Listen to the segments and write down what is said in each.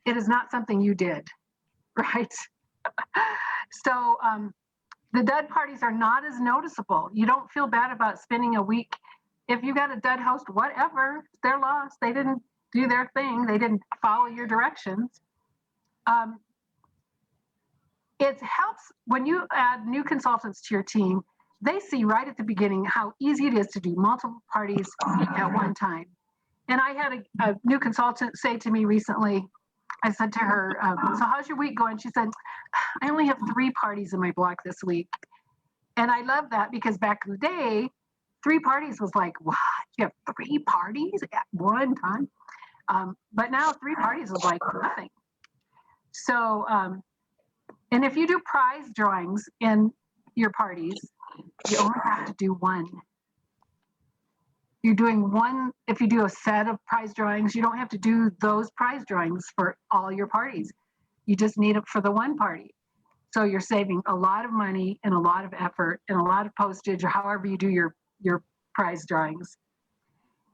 it is not something you did, right? So the dud parties are not as noticeable. You don't feel bad about spending a week. If you got a dud host, whatever, their loss. They didn't do their thing. They didn't follow your directions. It helps when you add new consultants to your team. They see right at the beginning how easy it is to do multiple parties at one time. And I had a new consultant say to me recently, I said to her, so how's your week going? She said, I only have 3 parties in my block this week. And I love that because back in the day, 3 parties was like, what? You have 3 parties at one time? But now 3 parties is like nothing. So, and if you do prize drawings in your parties, you only have to do 1. You're doing 1. If you do a set of prize drawings, you don't have to do those prize drawings for all your parties. You just need it for the 1 party. So you're saving a lot of money and a lot of effort and a lot of postage or however you do your prize drawings.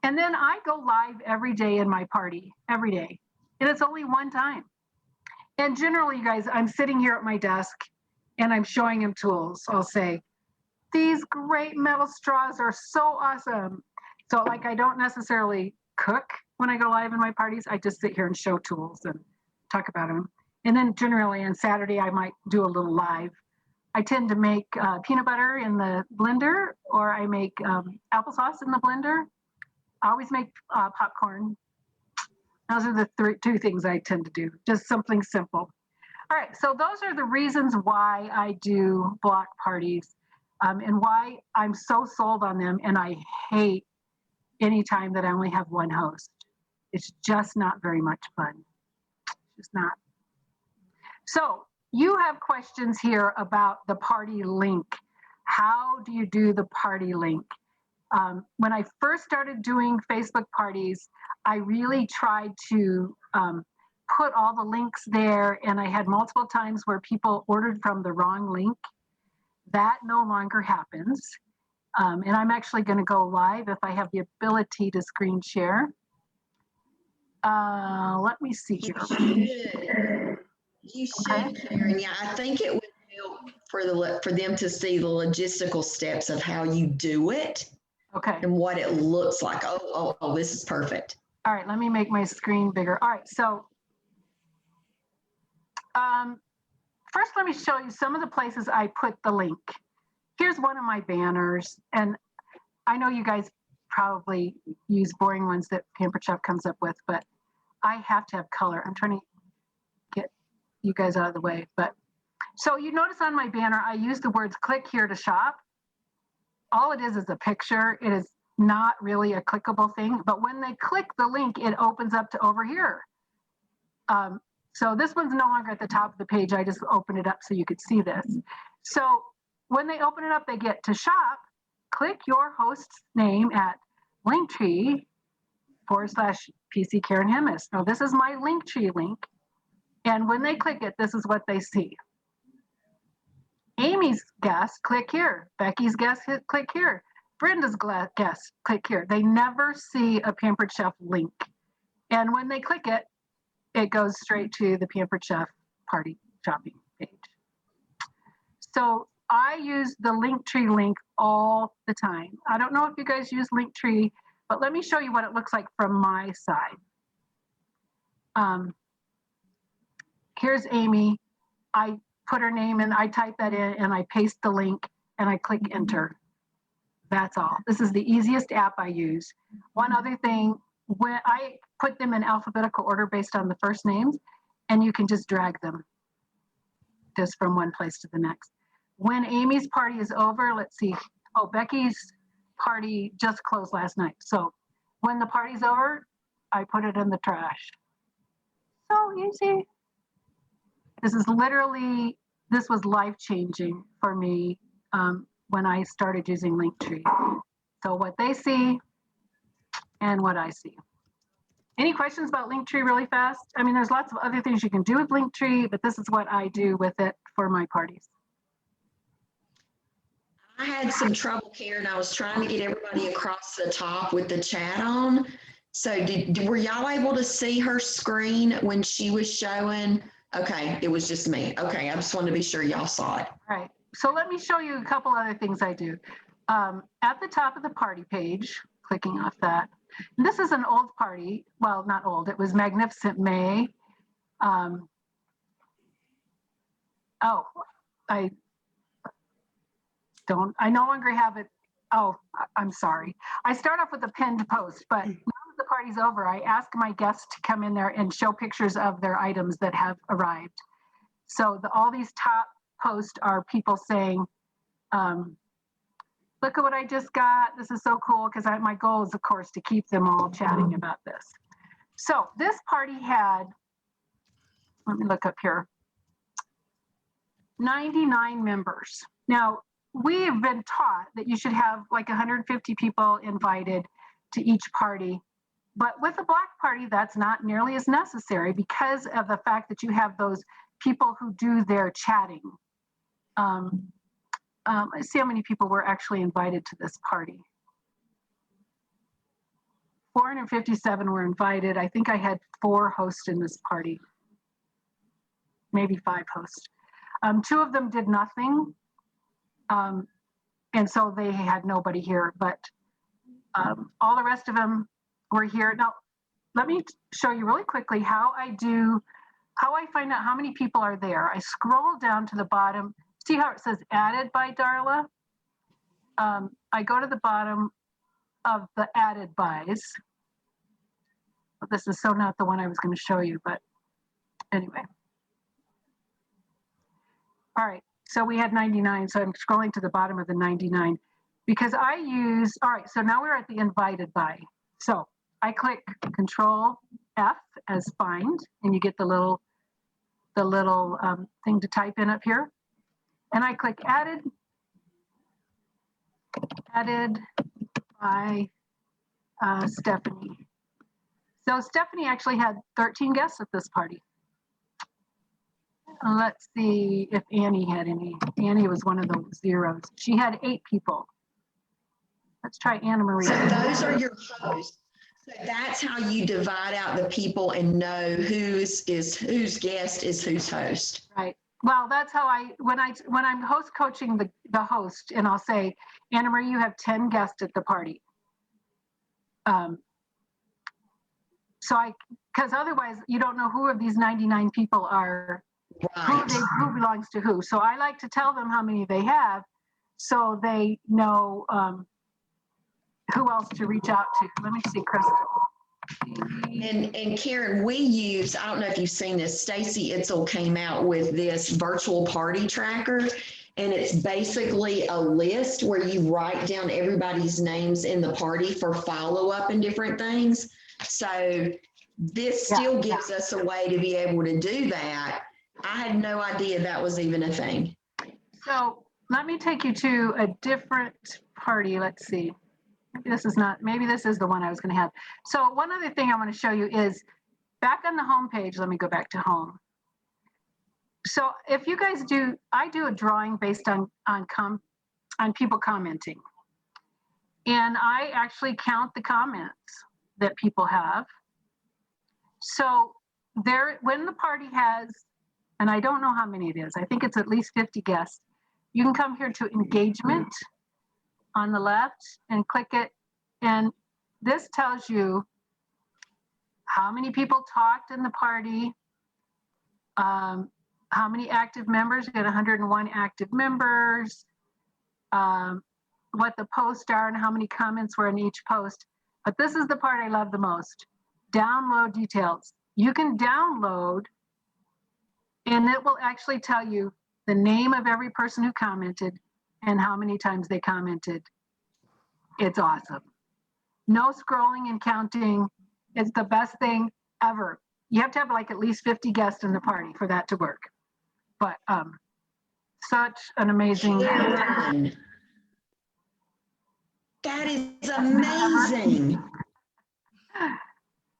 And then I go live every day in my party, every day. And it's only 1 time. And generally, you guys, I'm sitting here at my desk and I'm showing them tools. I'll say, these great metal straws are so awesome. So like I don't necessarily cook when I go live in my parties. I just sit here and show tools and talk about them. And then generally on Saturday, I might do a little live. I tend to make peanut butter in the blender, or I make applesauce in the blender. I always make popcorn. Those are the 2 things I tend to do, just something simple. All right, so those are the reasons why I do block parties and why I'm so sold on them, and I hate any time that I only have 1 host. It's just not very much fun. It's just not. So you have questions here about the party link. How do you do the party link? When I first started doing Facebook parties, I really tried to put all the links there, and I had multiple times where people ordered from the wrong link. That no longer happens. And I'm actually going to go live if I have the ability to screen share. Let me see here. You should, Karen. Yeah, I think it would help for them to see the logistical steps of how you do it. Okay. And what it looks like. Oh, this is perfect. All right, let me make my screen bigger. All right, so first let me show you some of the places I put the link. Here's one of my banners, and I know you guys probably use boring ones that Pampered Chef comes up with, but I have to have color. I'm trying to get you guys out of the way. But so you notice on my banner, I use the words click here to shop. All it is a picture. It is not really a clickable thing, but when they click the link, it opens up to over here. So this one's no longer at the top of the page. I just opened it up so you could see this. So when they open it up, they get to shop, click your host's name at Linktree /PC Karen Hemis. Now this is my Linktree link. And when they click it, this is what they see. Amy's guest, click here. Becky's guest, click here. Brenda's guest, click here. They never see a Pampered Chef link. And when they click it, it goes straight to the Pampered Chef party shopping page. So I use the Linktree link all the time. I don't know if you guys use Linktree, but let me show you what it looks like from my side. Here's Amy. I put her name in, I type that in, and I paste the link, and I click enter. That's all. This is the easiest app I use. One other thing, when I put them in alphabetical order based on the first names, and you can just drag them just from one place to the next. When Amy's party is over, let's see. Oh, Becky's party just closed last night. So when the party's over, I put it in the trash. So easy. This is literally, this was life-changing for me when I started using Linktree. So what they see and what I see. Any questions about Linktree really fast? I mean, there's lots of other things you can do with Linktree, but this is what I do with it for my parties. I had some trouble, Karen. I was trying to get everybody across the top with the chat on, So were y'all able to see her screen when she was showing? Okay, it was just me. Okay, I just wanted to be sure y'all saw it. All right. So let me show you a couple other things I do. At the top of the party page, clicking off that. And this is an old party. Well, not old. It was Magnificent May. Oh, I no longer have it. Oh, I'm sorry. I start off with a pinned post, but now that the party's over, I ask my guests to come in there and show pictures of their items that have arrived. So all these top posts are people saying, look at what I just got. This is so cool, because my goal is, of course, to keep them all chatting about this. So this party had, let me look up here, 99 members. Now, we have been taught that you should have like 150 people invited to each party. But with a block party, that's not nearly as necessary because of the fact that you have those people who do their chatting. Let's see how many people were actually invited to this party. 457 were invited. I think I had 4 hosts in this party, maybe 5 hosts. 2 of them did nothing. And so they had nobody here, but all the rest of them were here. Now, let me show you really quickly how I find out how many people are there. I scroll down to the bottom. See how it says added by Darla? I go to the bottom of the added bys. This is so not the one I was going to show you, but anyway. All right, so we had 99, so I'm scrolling to the bottom of the 99 because all right, so now we're at the invited by. So I click Control F as find, and you get the little thing to type in up here. And I click added by Stephanie. So Stephanie actually had 13 guests at this party. Let's see if Annie had any. Annie was one of the zeros. She had 8 people. Let's try Anna Marie. So those are your hosts. So that's how you divide out the people and know whose guest is whose host. Right. Well, that's how when I'm host coaching the host, and I'll say, Anna Marie, you have 10 guests at the party. Because otherwise you don't know who of these 99 people are, right, who belongs to who. So I like to tell them how many they have, so they know who else to reach out to. Let me see, Crystal. And Karen, we use, I don't know if you've seen this, Stacy Itzel came out with this virtual party tracker, and it's basically a list where you write down everybody's names in the party for follow-up and different things. So this still gives us a way to be able to do that. I had no idea that was even a thing. So let me take you to a different party. Let's see. Maybe this is the one I was going to have. So one other thing I want to show you is back on the home page. Let me go back to home. So if you guys I do a drawing based on people commenting. And I actually count the comments that people have. So when the party has, and I don't know how many it is, I think it's at least 50 guests, you can come here to engagement on the left and click it. And this tells you how many people talked in the party, how many active members. You got 101 active members, what the posts are and how many comments were in each post. But this is the part I love the most. Download details. You can download, and it will actually tell you the name of every person who commented and how many times they commented. It's awesome. No scrolling and counting. It's the best thing ever. You have to have like at least 50 guests in the party for that to work. But such an amazing. Karen, that is amazing.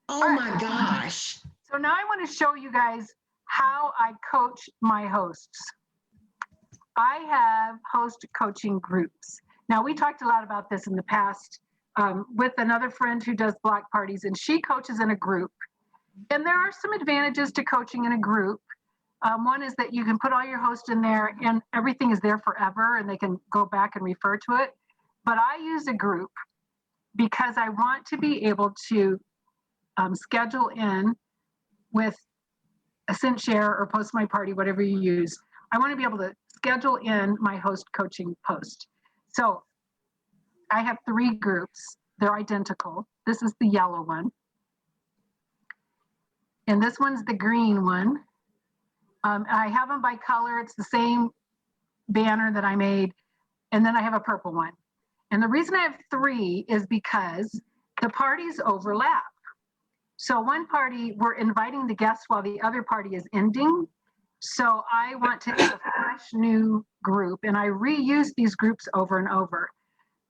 Oh my gosh. So now I want to show you guys how I coach my hosts. I have host coaching groups. Now, we talked a lot about this in the past with another friend who does block parties, and she coaches in a group. And there are some advantages to coaching in a group. One is that you can put all your hosts in there and everything is there forever and they can go back and refer to it. But I use a group because I want to be able to schedule in with a Cint Share or Post My Party, whatever you use. I want to be able to schedule in my host coaching post. So I have 3 groups. They're identical. This is the yellow one. And this one's the green one. I have them by color. It's the same banner that I made. And then I have a purple one. And the reason I have 3 is because the parties overlap. So one party, we're inviting the guests while the other party is ending. So I want to have a fresh new group, and I reuse these groups over and over.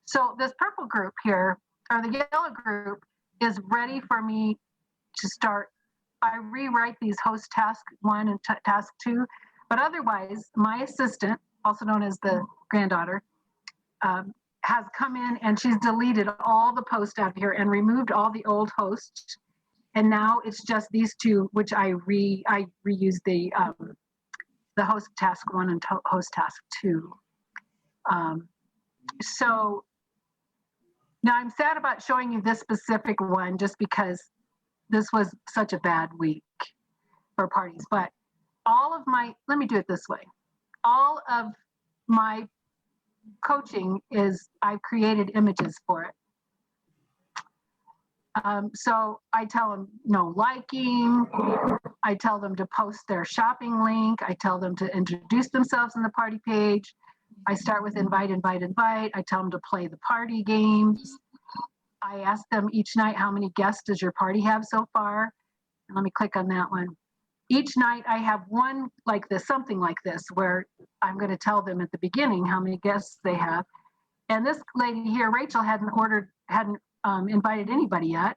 So this purple group here, or the yellow group, is ready for me to start. I rewrite these host task 1 and task 2, but otherwise my assistant, also known as the granddaughter, has come in and she's deleted all the posts out here and removed all the old hosts. And now it's just these 2, which I reuse the host task 1 and host task 2. So now I'm sad about showing you this specific one just because this was such a bad week for parties. But let me do it this way. All of my coaching is I've created images for it. So I tell them no liking. I tell them to post their shopping link. I tell them to introduce themselves in the party page. I start with invite, invite, invite. I tell them to play the party games. I ask them each night, how many guests does your party have so far? And let me click on that one. Each night I have one like this, something like this, where I'm going to tell them at the beginning how many guests they have. And this lady here, Rachel, hadn't invited anybody yet.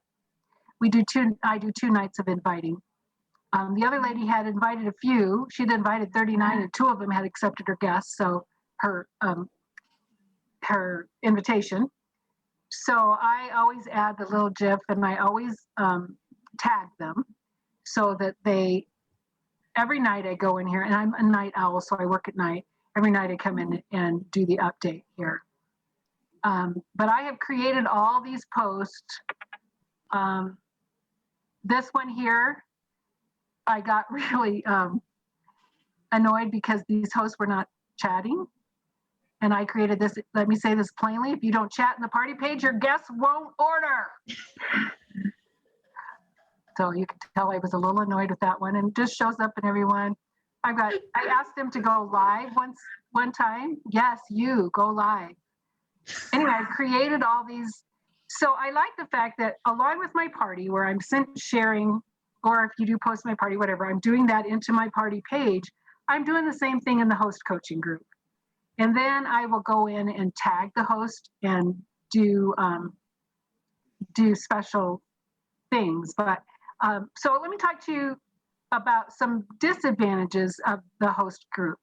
I do 2 nights of inviting. The other lady had invited a few. She'd invited 39 and 2 of them had accepted her guests, so her invitation. So I always add the little GIF and I always tag them so that every night I go in here, and I'm a night owl, so I work at night. Every night I come in and do the update here. But I have created all these posts. This one here, I got really annoyed because these hosts were not chatting. And I created this, let me say this plainly, if you don't chat in the party page, your guests won't order. So you can tell I was a little annoyed with that one, and it just shows up in everyone. I asked them to go live one time. Yes, you go live. Anyway, I've created all these. So I like the fact that along with my party, where I'm sharing, or if you do post my party, whatever, I'm doing that into my party page. I'm doing the same thing in the host coaching group. And then I will go in and tag the host and do special things. But so let me talk to you about some disadvantages of the host group.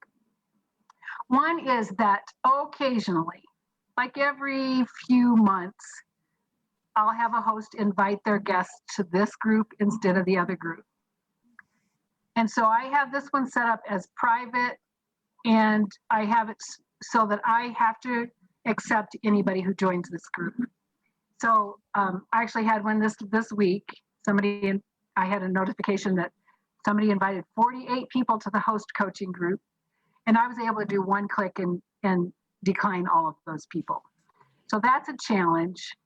One is that occasionally, like every few months, I'll have a host invite their guests to this group instead of the other group. And so I have this one set up as private, and I have it so that I have to accept anybody who joins this group. So I actually had one this week. I had a notification that somebody invited 48 people to the host coaching group, and I was able to do one click and decline all of those people. So that's a challenge.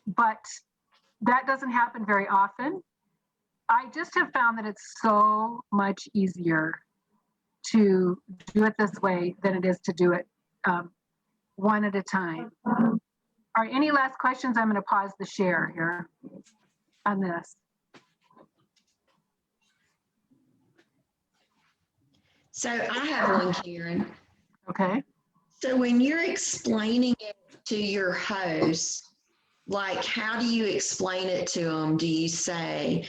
But that doesn't happen very often. I just have found that it's so much easier to do it this way than it is to do it one at a time. All right, any last questions? I'm going to pause the share here on this. So I have one, Karen. Okay. So when you're explaining it to your host, like, how do you explain it to them? Do you say,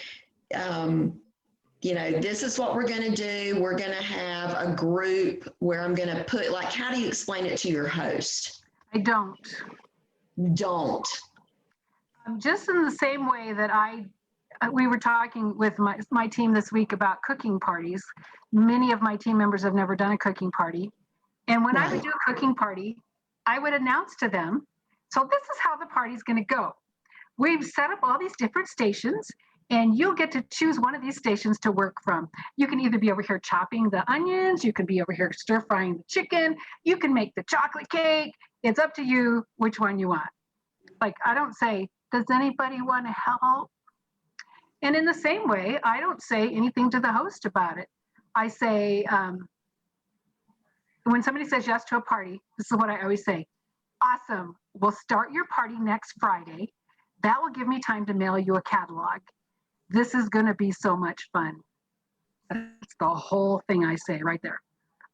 this is what we're going to do. We're going to have a group where I'm going to put, like, how do you explain it to your host? I don't. Don't. Just in the same way that we were talking with my team this week about cooking parties. Many of my team members have never done a cooking party. And when I would Right. do a cooking party, I would announce to them, so this is how the party's going to go. We've set up all these different stations, and you'll get to choose one of these stations to work from. You can either be over here chopping the onions, you can be over here stir frying the chicken, you can make the chocolate cake. It's up to you which one you want. Like, I don't say, does anybody want to help? And in the same way, I don't say anything to the host about it. I say, when somebody says yes to a party, this is what I always say. Awesome. We'll start your party next Friday. That will give me time to mail you a catalog. This is going to be so much fun. That's the whole thing I say right there.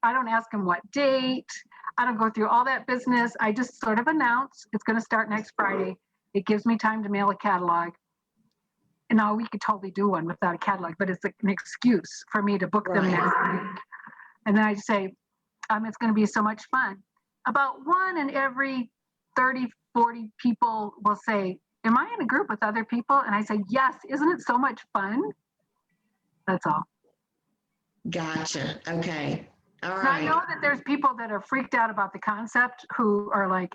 I don't ask them what date. I don't go through all that business. I just sort of announce it's going to start next Friday. It gives me time to mail a catalog. And now we could totally do one without a catalog, but it's an excuse for me to book them Right. next week. And then I say, it's going to be so much fun. About 1 in every 30, 40 people will say, am I in a group with other people? And I say, yes, isn't it so much fun? That's all. Gotcha. Okay. All And I know right. that there's people that are freaked out about the concept who are like,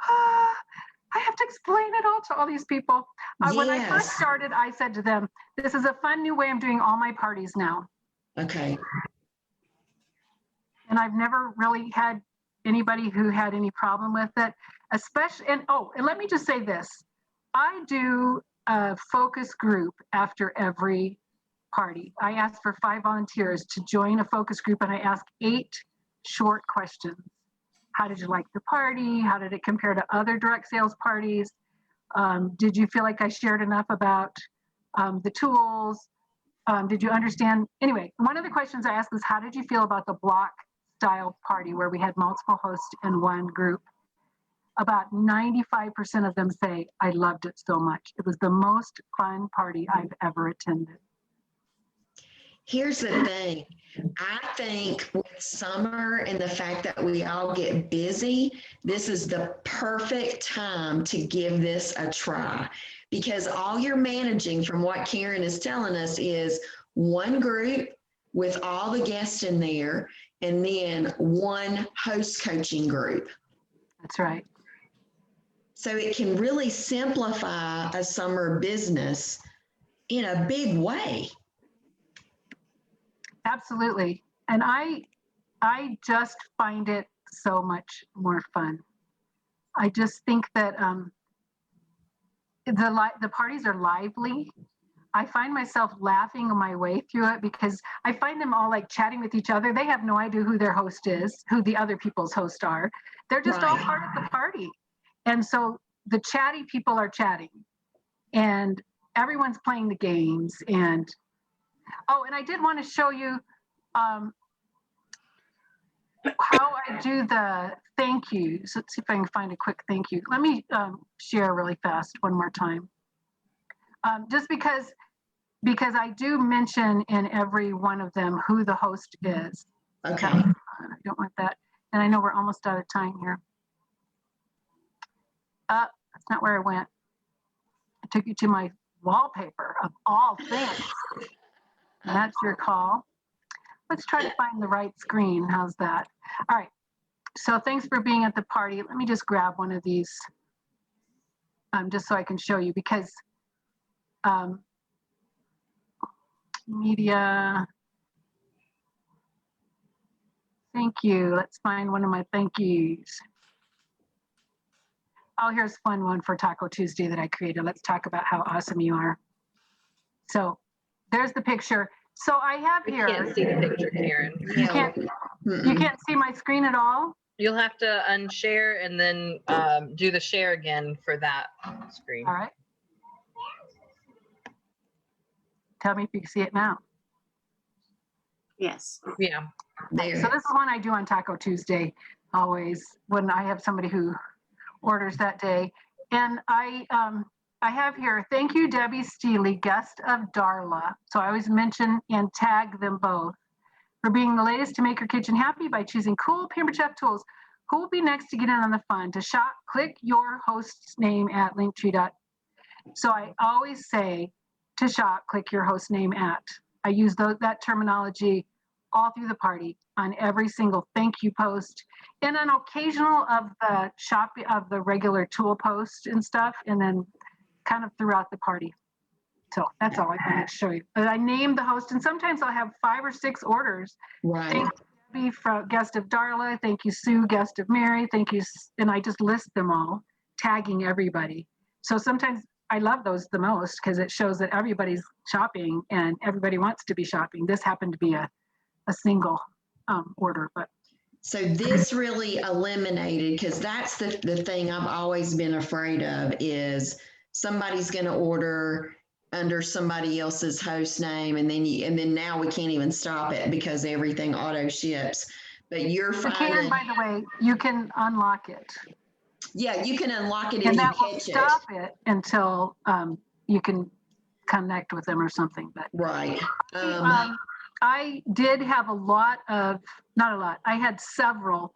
I have to explain it all to all these people. When I first Yes. started, I said to them, this is a fun new way I'm doing all my parties now. Okay. And I've never really had anybody who had any problem with it, especially, and let me just say this. I do a focus group after every party. I ask for 5 volunteers to join a focus group, and I ask 8 short questions. How did you like the party? How did it compare to other direct sales parties? Did you feel like I shared enough about the tools? Did you understand? Anyway, one of the questions I asked is, how did you feel about the block style party where we had multiple hosts in one group? About 95% of them say, I loved it so much. It was the most fun party I've ever attended. Here's the thing. I think with summer and the fact that we all get busy, this is the perfect time to give this a try, because all you're managing, from what Karen is telling us, is one group with all the guests in there and then one host coaching group. That's right. So it can really simplify a summer business in a big way. Absolutely. And I just find it so much more fun. I just think that the parties are lively. I find myself laughing my way through it because I find them all like chatting with each other. They have no idea who their host is, who the other people's hosts are. They're just all Right. part of the party. And so the chatty people are chatting and everyone's playing the games. And I did want to show you how I do the thank yous. Let's see if I can find a quick thank you. Let me share really fast one more time. Just because I do mention in every one of them who the host is. Okay. I don't want that. And I know we're almost out of time here. That's not where I went. I took you to my wallpaper of all things. And that's your call. Let's try to find the right screen. How's that? All right. So thanks for being at the party. Let me just grab one of these just so I can show you, because media. Thank you. Let's find one of my thank yous. Oh, here's a fun one for Taco Tuesday that I created. Let's talk about how awesome you are. So there's the picture. So I have We here. can't see the picture, Karen. You can't see my screen at all? You'll have to unshare and then do the share again for that screen. All right. Tell me if you can see it now. Yes. Yeah. There. So this is one I do on Taco Tuesday, always when I have somebody who orders that day. And I have here, thank you, Debbie Steely, guest of Darla. So I always mention and tag them both for being the latest to make your kitchen happy by choosing cool Pampered Chef tools. Who will be next to get in on the fun? To shop, click your host's name at linktree. So I always say to shop, click your host name at. I use that terminology all through the party on every single thank you post and an occasional of the shop of the regular tool post and stuff, and then kind of throughout the party. So that's all I wanted to show you. But I named the host, and sometimes I'll have 5 or 6 orders. Right. Thank you, Debbie, guest of Darla. Thank you, Sue, guest of Mary. Thank you, and I just list them all, tagging everybody. So sometimes I love those the most because it shows that everybody's shopping and everybody wants to be shopping. This happened to be a single order, but So this really eliminated, because that's the thing I've always been afraid of is somebody's going to order under somebody else's host name, and then now we can't even stop it because everything auto ships. But you're you finding, can, by the way, you can unlock it. yeah, you can unlock it And and you that will catch it. stop it until you can connect with them or something. But Right. I did have not a lot. I had several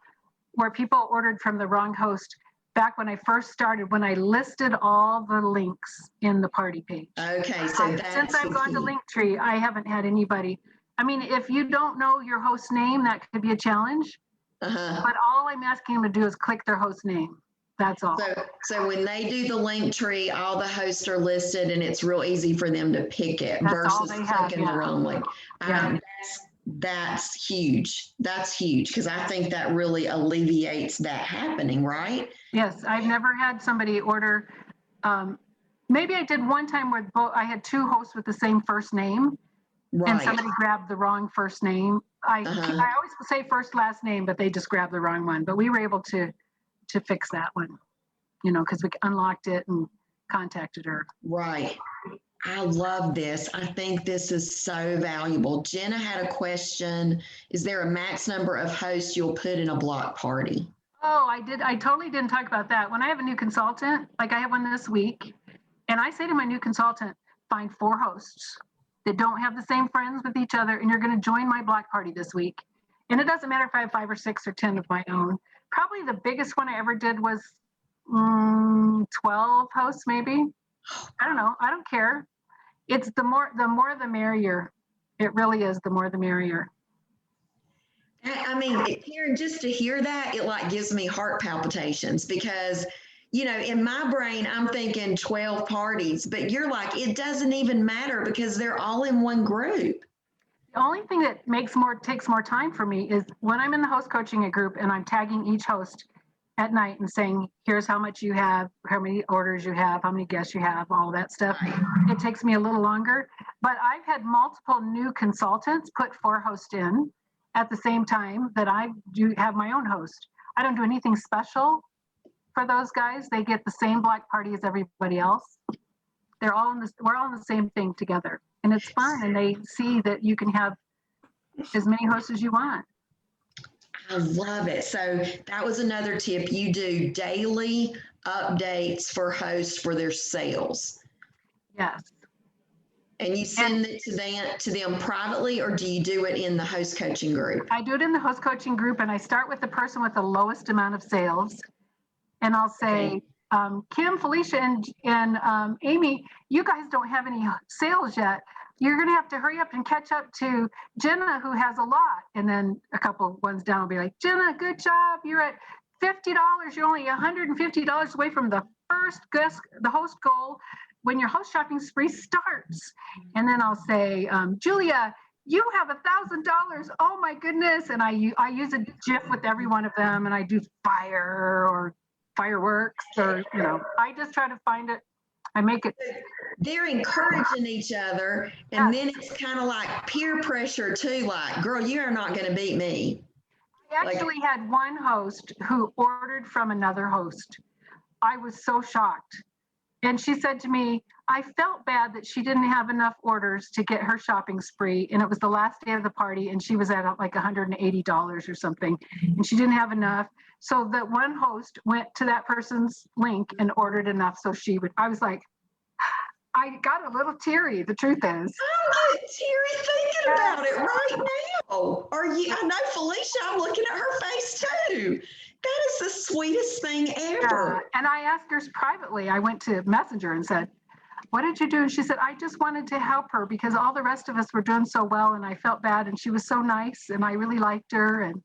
where people ordered from the wrong host back when I first started, when I listed all the links in the party page. Okay, so Since I've gone to Linktree, I haven't had anybody. I mean, if you don't know your host name, that could be a challenge. Uh-huh. But all I'm asking them to do is click their host name. That's all. So when they do the link tree, all the hosts are listed and it's real easy for them to pick it That's all versus they have, clicking the yeah. wrong link. Yeah. That's huge. That's huge because I think that really alleviates that happening, right? Yes, I've never had somebody order. Maybe I did one time where I had 2 hosts with the same first name, and Right. somebody grabbed the wrong first name. I always say first last name, but they just grabbed the wrong one. But we were able to fix that one, because we unlocked it and contacted her. Right. I love this. I think this is so valuable. Jenna had a question. Is there a max number of hosts you'll put in a block party? Oh, I did. I totally didn't talk about that. When I have a new consultant, like I have one this week, and I say to my new consultant, find 4 hosts that don't have the same friends with each other, and you're going to join my block party this week. And it doesn't matter if I have 5 or 6 or 10 of my own. Probably the biggest one I ever did was 12 hosts, maybe. I don't know. I don't care. It's the more the merrier. It really is, the more the merrier. I mean, Karen, just to hear that, it like gives me heart palpitations because, in my brain, I'm thinking 12 parties, but you're like, it doesn't even matter because they're all in one group. The only thing that takes more time for me is when I'm in the host coaching a group and I'm tagging each host at night and saying, here's how much you have, how many orders you have, how many guests you have, all that stuff. It takes me a little longer, but I've had multiple new consultants put 4 hosts in at the same time that I do have my own host. I don't do anything special for those guys. They get the same block party as everybody else. We're all in the same thing together. And it's fun, and they see that you can have as many hosts as you want. I love it. So that was another tip. You do daily updates for hosts for their sales. Yes. And you send it to them privately, or do you do it in the host coaching group? I do it in the host coaching group, and I start with the person with the lowest amount of sales. And I'll say, Kim, Felicia, and Amy, you guys don't have any sales yet. You're going to have to hurry up and catch up to Jenna, who has a lot. And then a couple ones down will be like, Jenna, good job. You're at $50. You're only $150 away from the host goal when your host shopping spree starts. And then I'll say, Julia, you have $1,000. Oh my goodness. And I use a GIF with every one of them, and I do fire or fireworks, or, I just try to find it. I make it. They're encouraging each other, and then it's kind of like peer pressure too. Like, girl, you are not going to beat me. I actually had one host who ordered from another host. I was so shocked. And she said to me, I felt bad that she didn't have enough orders to get her shopping spree. And it was the last day of the party, and she was at like $180 or something, and she didn't have enough. So that one host went to that person's link and ordered enough so I was like, I got a little teary, the truth is. I'm getting teary thinking about it right now. I know Felicia, I'm looking at her face too. That is the sweetest thing ever. And I asked her privately, I went to Messenger and said, what did you do? And she said, I just wanted to help her because all the rest of us were doing so well and I felt bad and she was so nice and I really liked her. And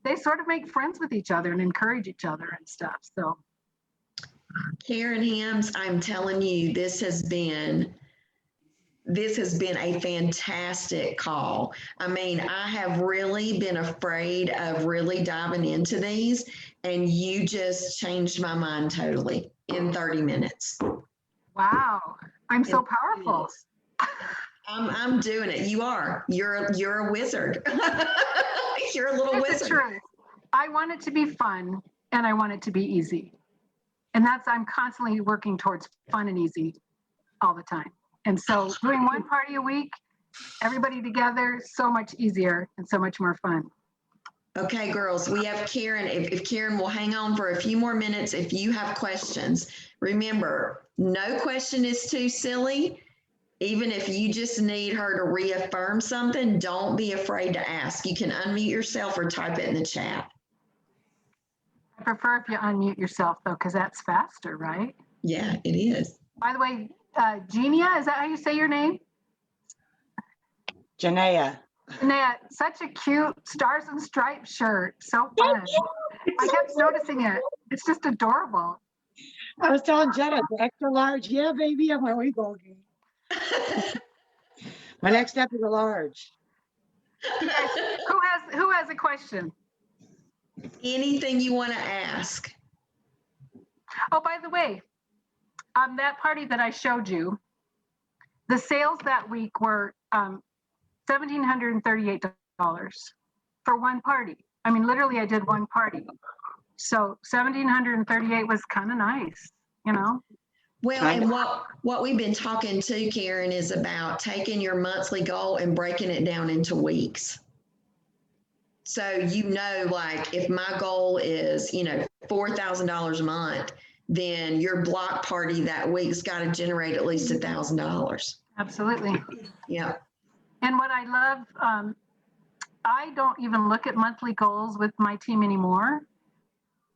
they sort of make friends with each other and encourage each other and stuff. So Karen Hams, I'm telling you, this has been a fantastic call. I mean, I have really been afraid of really diving into these, and you just changed my mind totally in 30 minutes. wow, I'm so In 30 powerful. minutes. I'm doing it. You are. You're a wizard. You're a little It's the wizard. truth. I want it to be fun and I want it to be easy. And I'm constantly working towards fun and easy all the time. And so doing one party a week, everybody together, so much easier and so much more fun. Okay, girls, we have Karen. If Karen will hang on for a few more minutes, if you have questions, remember, no question is too silly. Even if you just need her to reaffirm something, don't be afraid to ask. You can unmute yourself or type it in the chat. I prefer if you unmute yourself though, because that's faster, right? Yeah, it is. By the way, Genia, is that how you say your name? Janaea. Jeanette, such a cute Stars and Stripes shirt. So fun. I kept noticing it. It's just adorable. I was telling Jenna, the extra large. Yeah, baby. I'm like, we go again. My next step is a large. Who has a question? Anything you want to ask? Oh, by the way, that party that I showed you, the sales that week were $1,738 for one party. I mean, literally, I did one party. So 1,738 was kind of nice, you know? Well, and what we've been talking to, Karen, is about taking your monthly goal and breaking it down into weeks. So, like if my goal is, $4,000 a month, then your block party that week's got to generate at least $1,000. Absolutely. Yeah. And what I love, I don't even look at monthly goals with my team anymore.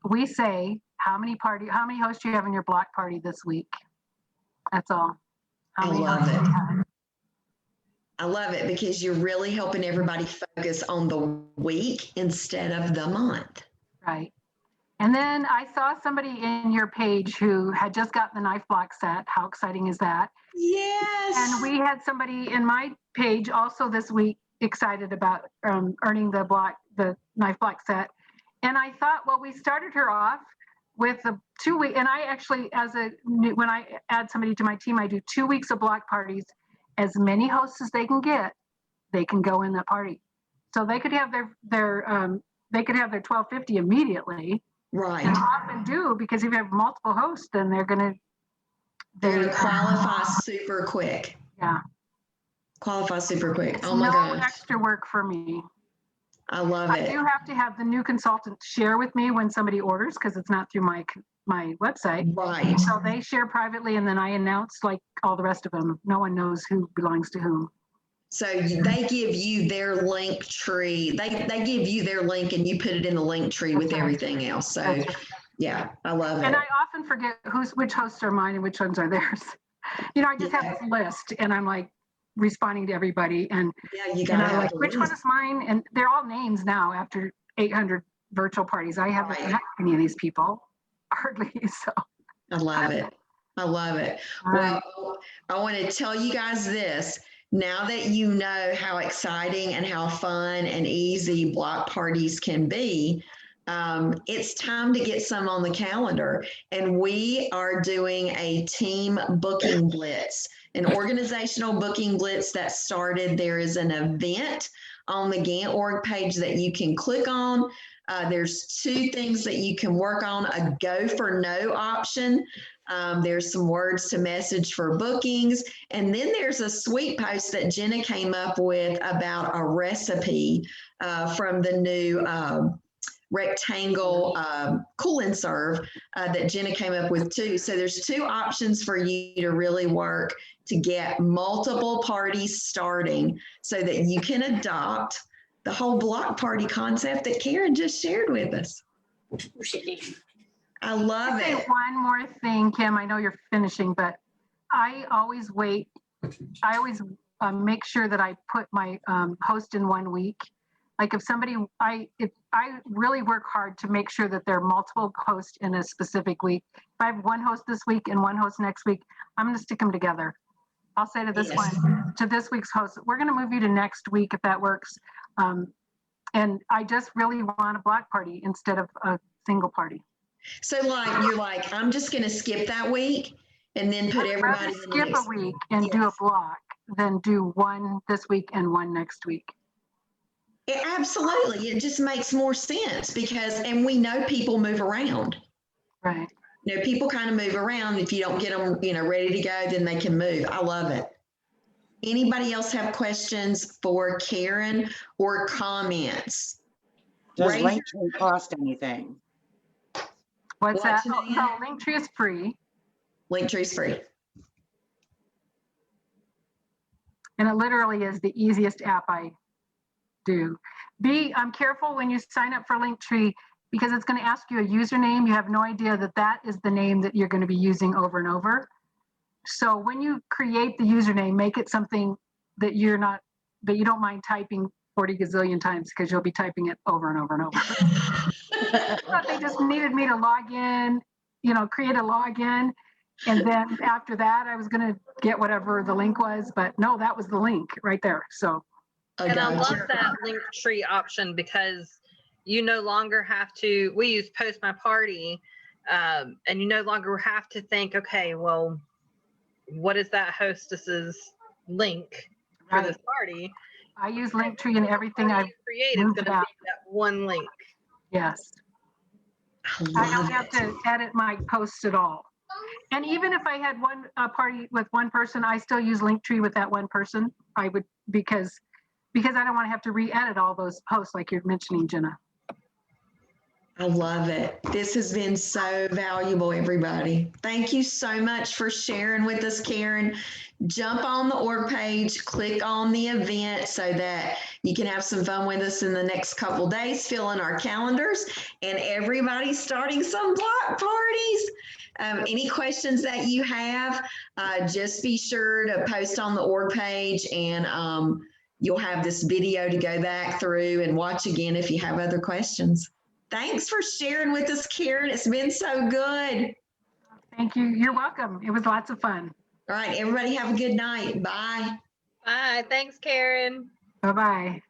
We say, how many hosts do you have in your block party this week? That's all. How many love hosts do it. you have? I love it because you're really helping everybody focus on the week instead of the month. Right. And then I saw somebody in your page who had just gotten the knife block set. How exciting is that? Yes. And we had somebody in my page also this week excited about earning the knife block set. And I thought, well, we started her off with a 2 week, and I actually, when I add somebody to my team, I do 2 weeks of block parties. As many hosts as they can get, they can go in that party. So they could have their $1,250 immediately. Right. And often do, because if you have multiple hosts, then they're going to qualify super quick. Yeah. Qualify super quick. It's Oh my no gosh. extra work for me. I love I it. do have to have the new consultant share with me when somebody orders because it's not through my website. Right. So they share privately and then I announce like all the rest of them. No one knows who belongs to whom. So they give you their link tree. They give you their link and you put it in the link tree with everything else. So That's right. yeah, I love it. And I often forget which hosts are mine and which ones are theirs. I just have this list and I'm like responding to everybody and yeah, you gotta have like, which one is mine? And they're all names now after 800 virtual parties. I haven't met any of these people, hardly. So I love it. I love it. Well, I want to tell you guys this. Now that you know how exciting and how fun and easy block parties can be, it's time to get some on the calendar. And we are doing a team booking blitz, an organizational booking blitz that started. There is an event on the Gantt.org page that you can click on. There's 2 things that you can work on, a go for no option. There's some words to message for bookings. And then there's a sweet post that Jenna came up with about a recipe from the new rectangle cool and serve that Jenna came up with too. So there's 2 options for you to really work to get multiple parties starting so that you can adopt the whole block party concept that Karen just shared with us. I love I'll say it. one more thing, Kim. I know you're finishing, but I always wait. I always make sure that I put my host in 1 week. Like if I really work hard to make sure that there are multiple hosts in a specific week. If I have one host this week and one host next week, I'm going to stick them together. I'll say to this Yes. one, to this week's host, we're going to move you to next week if that works. And I just really want a block party instead of a single party. So like, you're like, I'm just going to skip that week and then put I'd rather everybody in the skip a next. week and do a Yes. block than do one this week and one next week. Absolutely. It just makes more sense because, and we know people move around. Right. You know, people kind of move around. If you don't get them, ready to go, then they can move. I love it. Anybody else have questions for Karen or comments? Does Raise- Linktree cost anything? What's that? What, Oh, no, Linktree is free. Linktree's free. And it literally is the easiest app I do. Be careful when you sign up for Linktree because it's going to ask you a username. You have no idea that that is the name that you're going to be using over and over. So when you create the username, make it something that you don't mind typing 40 gazillion times because you'll be typing it over and over and over. But they just needed me to log in, create a login. And then after that, I was going to get whatever the link was. But no, that was the link right there. So. And I love gotcha. that link tree option because you no longer have to, we use Post My Party, and you no longer have to think, okay, well, what is that hostess's link for this party? I use Linktree in everything I've created. It's moved going to out. be that one link. Yes. I I don't love have it. to edit my posts at all. And even if I had one party with one person, I still use Linktree with that one person. I would because I don't want to have to re-edit all those posts like you're mentioning, Jenna. I love it. This has been so valuable, everybody. Thank you so much for sharing with us, Karen. Jump on the org page, click on the event so that you can have some fun with us in the next couple days, fill in our calendars, and everybody's starting some block parties. Any questions that you have, just be sure to post on the org page and you'll have this video to go back through and watch again if you have other questions. Thanks for sharing with us, Karen. It's been so good. Thank you. You're welcome. It was lots of fun. All right, everybody have a good night. Bye. Bye. Thanks, Karen. Bye-bye.